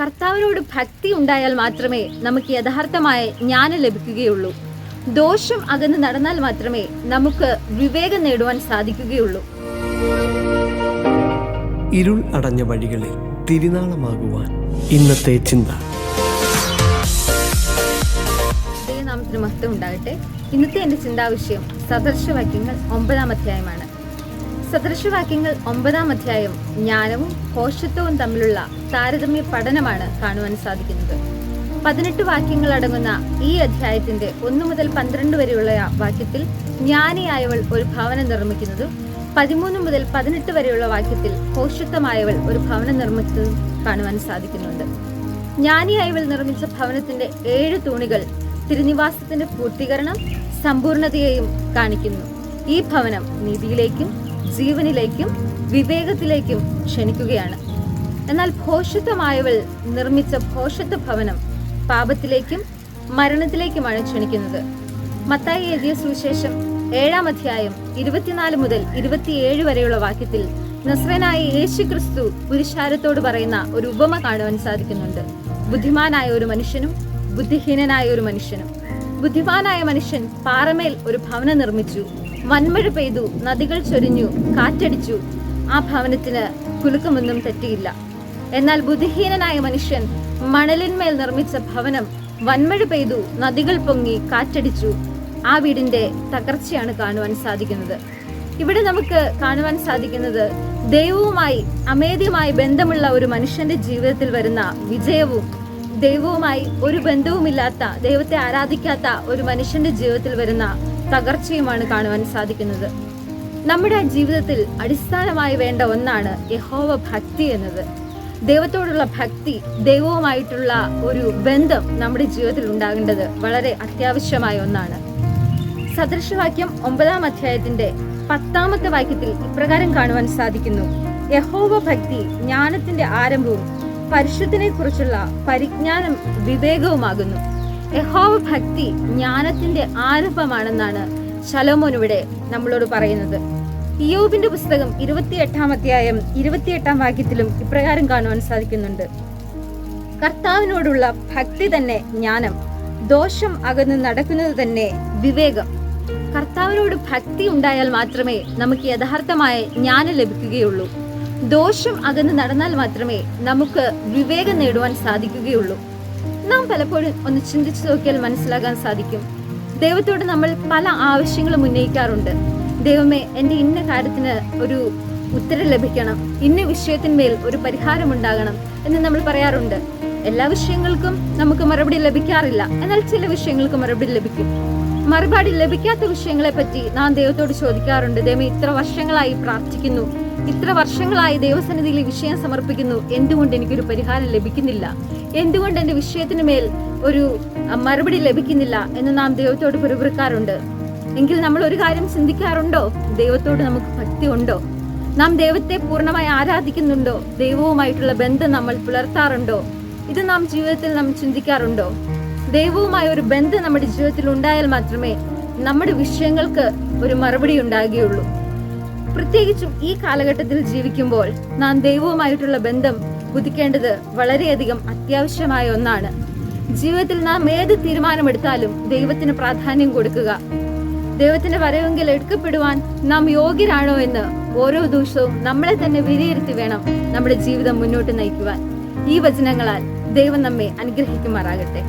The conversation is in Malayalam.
കർത്താവിനോട് ഭക്തി ഉണ്ടായാൽ മാത്രമേ നമുക്ക് യഥാർത്ഥമായ ജ്ഞാനം ലഭിക്കുകയുള്ളൂ. ദോഷം അകന്ന് നടന്നാൽ മാത്രമേ നമുക്ക് വിവേകം നേടുവാൻ സാധിക്കുകയുള്ളൂ. ഇരുൾ അടഞ്ഞ വഴികളിൽ തിരുനാളമാകുവാൻ ഇന്നത്തെ ചിന്ത. ദൈവനാമത്തിന് മഹത്വം ഉണ്ടാകട്ടെ. ഇന്നത്തെ എൻ്റെ ചിന്താവിഷയം സദൃശവാക്യങ്ങൾ 9-ാം അധ്യായമാണ്. സദൃശവാക്യങ്ങൾ 9-ാം അധ്യായം ജ്ഞാനവും ഭോഷത്വവും തമ്മിലുള്ള താരതമ്യ പഠനമാണ് കാണുവാൻ സാധിക്കുന്നത്. 18 വാക്യങ്ങൾ അടങ്ങുന്ന ഈ അധ്യായത്തിന്റെ 1 മുതൽ 12 വരെയുള്ള വാക്യത്തിൽ ജ്ഞാനിയായവൾ ഒരു ഭവനം നിർമ്മിക്കുന്നതും 13 മുതൽ 18 വരെയുള്ള വാക്യത്തിൽ ഭോഷത്വമായവൾ ഒരു ഭവനം നിർമ്മിക്കുന്നതും കാണുവാൻ സാധിക്കുന്നുണ്ട്. ജ്ഞാനിയായവൾ നിർമ്മിച്ച ഭവനത്തിന്റെ 7 തൂണുകൾ തിരുനിവാസത്തിന്റെ പൂർത്തീകരണം സമ്പൂർണതയെയും കാണിക്കുന്നു. ഈ ഭവനം നീതിയിലേക്കും ജീവനിലേക്കും വിവേകത്തിലേക്കും ക്ഷണിക്കുകയാണ്. എന്നാൽ ഭോഷത്വമായവൾ നിർമ്മിച്ച ഭോഷത്വ ഭവനം പാപത്തിലേക്കും മരണത്തിലേക്കുമാണ് ക്ഷണിക്കുന്നത്. മത്തായി എഴുതിയ സുവിശേഷം 7-ാം അധ്യായം 24 മുതൽ 27 വരെയുള്ള വാക്യത്തിൽ നസ്രയനായ യേശു ക്രിസ്തു പുരുഷാരത്തോട് പറയുന്ന ഒരു ഉപമ കാണുവാൻ സാധിക്കുന്നുണ്ട്. ബുദ്ധിമാനായ ഒരു മനുഷ്യനും ബുദ്ധിഹീനനായ ഒരു മനുഷ്യനും. ബുദ്ധിമാനായ മനുഷ്യൻ പാറമേൽ ഒരു ഭവനം നിർമ്മിച്ചു. വൻമഴ പെയ്തു, നദികൾ ചൊരിഞ്ഞു, കാറ്റടിച്ചു. ആ ഭവനത്തിന് കുലുക്കമൊന്നും തെറ്റിയില്ല. എന്നാൽ ബുദ്ധിഹീനനായ മനുഷ്യൻ മണലിന്മേൽ നിർമ്മിച്ച ഭവനം വൻമഴ പെയ്തു, നദികൾ പൊങ്ങി, കാറ്റടിച്ചു. ആ വീടിന്റെ തകർച്ചയാണ് കാണുവാൻ സാധിക്കുന്നത്. ഇവിടെ നമുക്ക് കാണുവാൻ സാധിക്കുന്നത് ദൈവവുമായി അമേദ്യമായ ബന്ധമുള്ള ഒരു മനുഷ്യന്റെ ജീവിതത്തിൽ വരുന്ന വിജയവും ദൈവവുമായി ഒരു ബന്ധവുമില്ലാത്ത, ദൈവത്തെ ആരാധിക്കാത്ത ഒരു മനുഷ്യന്റെ ജീവിതത്തിൽ വരുന്ന തകർച്ചയുമാണ് കാണുവാൻ സാധിക്കുന്നത്. നമ്മുടെ ജീവിതത്തിൽ അടിസ്ഥാനമായി വേണ്ട ഒന്നാണ് യഹോവ ഭക്തി എന്നത്. ദൈവത്തോടുള്ള ഭക്തി, ദൈവവുമായിട്ടുള്ള ഒരു ബന്ധം നമ്മുടെ ജീവിതത്തിൽ ഉണ്ടാകേണ്ടത് വളരെ അത്യാവശ്യമായ ഒന്നാണ്. സദൃശവാക്യം 9-ാം അധ്യായത്തിന്റെ 10-ാമത്തെ വാക്യത്തിൽ ഇപ്രകാരം കാണുവാൻ സാധിക്കുന്നു: യഹോവ ഭക്തി ജ്ഞാനത്തിന്റെ ആരംഭവും പരിശുദ്ധനെ കുറിച്ചുള്ള പരിജ്ഞാനം വിവേകവുമാകുന്നു. യഹോവ ഭക്തി ജ്ഞാനത്തിന്റെ ആരംഭമാണെന്നാണ് ശലോമോൻ ഇവിടെ നമ്മളോട് പറയുന്നത്. ഇയ്യോബിന്റെ പുസ്തകം 28-ാം അധ്യായം 28-ാം വാക്യത്തിലും ഇപ്രകാരം കാണുവാൻ സാധിക്കുന്നുണ്ട്: കർത്താവിനോടുള്ള ഭക്തി തന്നെ ജ്ഞാനം, ദോഷം അകന്ന് നടക്കുന്നത് തന്നെ വിവേകം. കർത്താവിനോട് ഭക്തി ഉണ്ടായാൽ മാത്രമേ നമുക്ക് യഥാർത്ഥമായ ജ്ഞാനം ലഭിക്കുകയുള്ളൂ. ദോഷം അകന്ന് നടന്നാൽ മാത്രമേ നമുക്ക് വിവേകം നേടുവാൻ സാധിക്കുകയുള്ളൂ. നാം പലപ്പോഴും ഒന്ന് ചിന്തിച്ചു നോക്കിയാൽ മനസ്സിലാക്കാൻ സാധിക്കും, ദൈവത്തോട് നമ്മൾ പല ആവശ്യങ്ങളും ഉന്നയിക്കാറുണ്ട്. ദൈവമേ, എൻ്റെ ഇന്ന കാര്യത്തിന് ഒരു ഉത്തരം ലഭിക്കണം, ഇന്ന വിഷയത്തിന്മേൽ ഒരു പരിഹാരം ഉണ്ടാകണം എന്ന് നമ്മൾ പറയാറുണ്ട്. എല്ലാ വിഷയങ്ങൾക്കും നമുക്ക് മറുപടി ലഭിക്കാറില്ല. എന്നാൽ ചില വിഷയങ്ങൾക്ക് മറുപടി ലഭിക്കും. മറുപടി ലഭിക്കാത്ത വിഷയങ്ങളെ പറ്റി നാം ദൈവത്തോട് ചോദിക്കാറുണ്ട്. ദൈവമേ, ഇത്ര വർഷങ്ങളായി പ്രാർത്ഥിക്കുന്നു, ഇത്ര വർഷങ്ങളായി ദൈവസന്നിധിയിൽ ഈ വിഷയം സമർപ്പിക്കുന്നു, എന്തുകൊണ്ട് എനിക്കൊരു പരിഹാരം ലഭിക്കുന്നില്ല, എന്തുകൊണ്ട് എൻ്റെ വിഷയത്തിന് മേൽ ഒരു മറുപടി ലഭിക്കുന്നില്ല എന്ന് നാം ദൈവത്തോട് പിറുപിറുക്കാറുണ്ട്. എങ്കിൽ നമ്മൾ ഒരു കാര്യം ചിന്തിക്കാറുണ്ടോ? ദൈവത്തോട് നമുക്ക് ഭക്തി ഉണ്ടോ? നാം ദൈവത്തെ പൂർണ്ണമായി ആരാധിക്കുന്നുണ്ടോ? ദൈവവുമായിട്ടുള്ള ബന്ധം നമ്മൾ പുലർത്താറുണ്ടോ? ഇത് നാം ജീവിതത്തിൽ നാം ചിന്തിക്കാറുണ്ടോ? ദൈവവുമായ ഒരു ബന്ധം നമ്മുടെ ജീവിതത്തിൽ ഉണ്ടായാൽ മാത്രമേ നമ്മുടെ വിഷയങ്ങൾക്ക് ഒരു മറുപടി ഉണ്ടാകുകയുള്ളൂ. പ്രത്യേകിച്ചും ഈ കാലഘട്ടത്തിൽ ജീവിക്കുമ്പോൾ നാം ദൈവവുമായിട്ടുള്ള ബന്ധം പുതുക്കേണ്ടത് വളരെയധികം അത്യാവശ്യമായ ഒന്നാണ്. ജീവിതത്തിൽ നാം ഏത് തീരുമാനമെടുത്താലും ദൈവത്തിന് പ്രാധാന്യം കൊടുക്കുക. ദൈവത്തിന്റെ വരവെങ്കിൽ എടുക്കപ്പെടുവാൻ നാം യോഗ്യരാണോ എന്ന് ഓരോ ദിവസവും നമ്മളെ തന്നെ വിലയിരുത്തി വേണം നമ്മുടെ ജീവിതം മുന്നോട്ട് നയിക്കുവാൻ. ഈ വചനങ്ങളാൽ ദൈവം നമ്മെ അനുഗ്രഹിക്കുമാറാകട്ടെ.